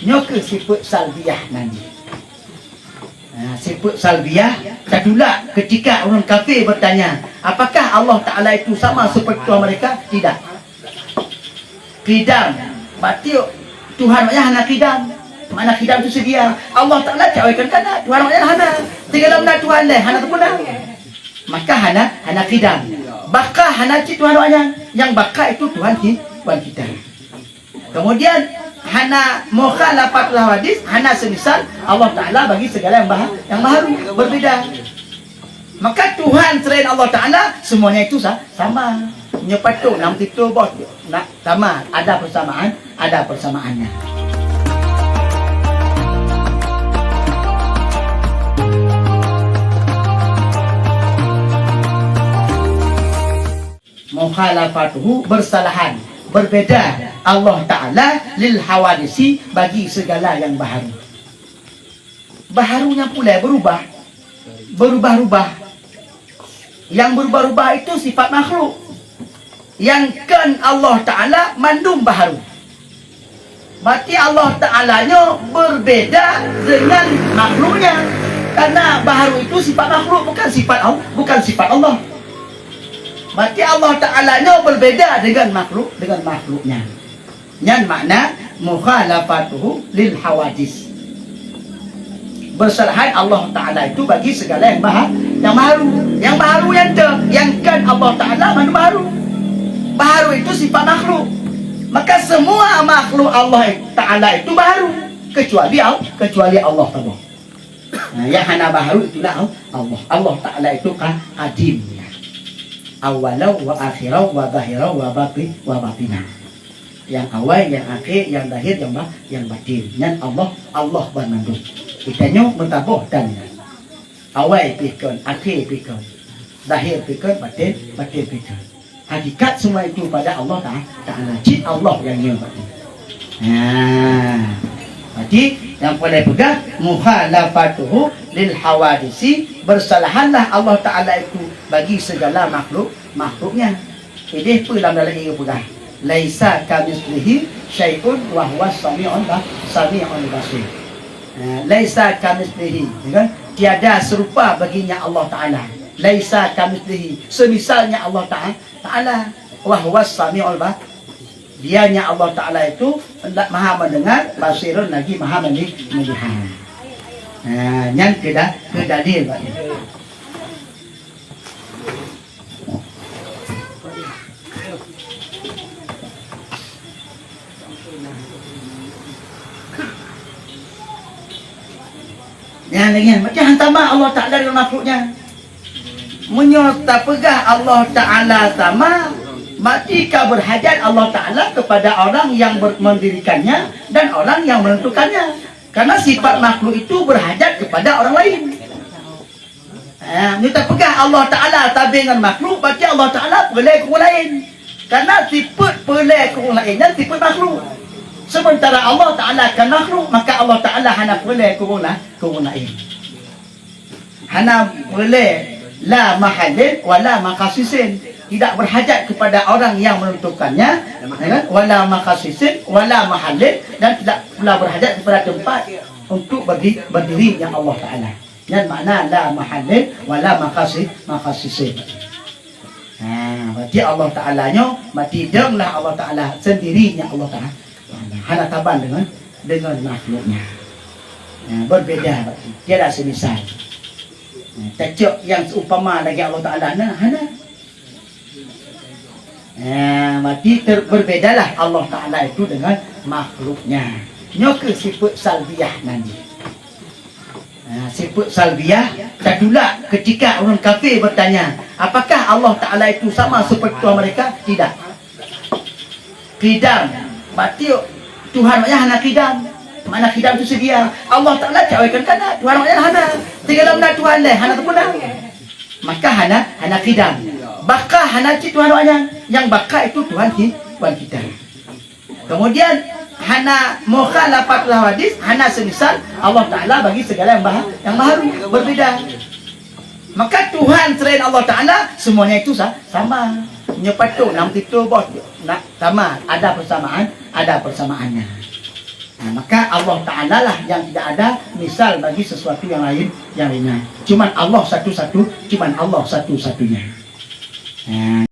Nyoke sifat salbiah nanti. Sifat salbiah tadula ketika orang kafir bertanya, apakah Allah Ta'ala itu sama seperti Tuhan mereka? Tidak. Qidam, berarti Tuhan maknanya hana qidam. Mana qidam itu sedia. Allah Ta'ala cawakan kana Tuhan maknanya hana. Tinggal mana Tuhan leh hana tempuna. Maka hana qidam. Baka hana ci Tuhan maknanya. Yang baka itu Tuhan kita. Kemudian hana mukhalafat hadis, hana semisal Allah Ta'ala bagi segala yang baru, berbeda. Maka Tuhan selain Allah Ta'ala semuanya itu sama. Nyepatu nam titu bos nak sama, ada persamaannya. Mukhalafatuhu bersalahan, berbeda Allah Ta'ala lil hawadisi bagi segala yang baharu. Baharunya pula berubah-ubah. Yang berubah-ubah itu sifat makhluk. Yang kan Allah Ta'ala mandum baharu. Berarti Allah Ta'alanya berbeda dengan makhluknya. Karena baharu itu sifat makhluk, bukan sifat Allah. Berarti Allah Ta'alanya berbeda dengan makhluknya. Yang makna mukhalafatuhu lil hawadis. Bersalahan Allah Ta'ala itu bagi segala yang baharu. Yang baharu yang kan Allah Ta'ala mandum baharu. Baharu itu sifat makhluk. Maka semua makhluk Allah Ta'ala itu baharu kecuali Allah Ta'ala. Yang hana baharu itulah Allah. Allah Ta'ala itu qadim. Awalau wa akhirau wa zahirau wa batinah. Yang awal, yang akhir, yang zahir, yang batin. Yang Allah bermandung. Kitanya bertabuh dan awal pikun, akhir pikun, zahir pikun, batin pikun. Hakikat semua itu pada Allah Ta'ala. Cik Allah yang nyebabkan. Berarti yang boleh pegang mukhalafatuhu lil hawadisi, bersalahanlah Allah Ta'ala itu bagi segala makhluknya. Ini pun dalam ini pegang. Laisa kamitslihi syai'un wa huwas sami'ul basir. Laisa kamitslihi, tiada serupa baginya Allah Ta'ala. Laisa kamitslihi, semisalnya Allah Ta'ala, wa huwas sami'ul basir. Dianya Allah Ta'ala itu maha mendengar, basirun lagi maha melihat. Yang kedalil Pak. Yang lain macam hantaman Allah Ta'ala dengan makhluknya. Menyerta pegah Allah Ta'ala sama, maka berhajat Allah Ta'ala kepada orang yang mendirikannya dan orang yang menentukannya. Karena sifat makhluk itu berhajat kepada orang lain. Kita pegah Allah Ta'ala tabi dengan makhluk, berarti Allah Ta'ala pelai ke orang lain. Karena sifat pelai ke orang lain dan sifat makhluk. Sementara Allah Ta'ala kan makhluk, maka Allah Ta'ala hana pelai ke orang lain. Hana pelai la mahallin wala makasisin, tidak berhajat kepada orang yang menentukannya, wala makasisin wala mahallin, dan tidak pula berhajat kepada tempat untuk berdiri yang Allah Ta'ala. Yang makna la mahallin wala makasisin. Berarti Allah Ta'alanya berarti denganlah Allah Ta'ala sendirinya Allah Ta'ala. Hana taban dengan makhluknya. Berbeda berarti. Tiada semisal. Tecok yang seumpama lagi Allah Ta'ala hana. Berarti berbedalah Allah Ta'ala itu dengan makhluknya. Nyoke sifat salbiah nanti. Sifat salbiah tadula ketika orang kafir bertanya, apakah Allah Ta'ala itu sama seperti Tuhan mereka? Tidak. Qidam, berarti Tuhan maknanya hana qidam. Mana qidam itu sedia. Allah Ta'ala cawakan kana Tuhan maknanya hana. Tinggal mana Tuhan leh hana tempuna. Maka hana qidam. Baka hana ci Tuhan maknanya. Yang baka itu Tuhan kita. Kemudian hana mukhalafat hadis, hana semisal Allah Ta'ala bagi segala yang baru, berbeda. Maka Tuhan selain Allah Ta'ala semuanya itu sama. Nyepatu nam titu bos nak sama, ada persamaannya. Nah, maka Allah Ta'ala lah yang tidak ada misal bagi sesuatu yang lainnya. Cuman Allah satu-satu, cuman Allah satu-satunya. Nah,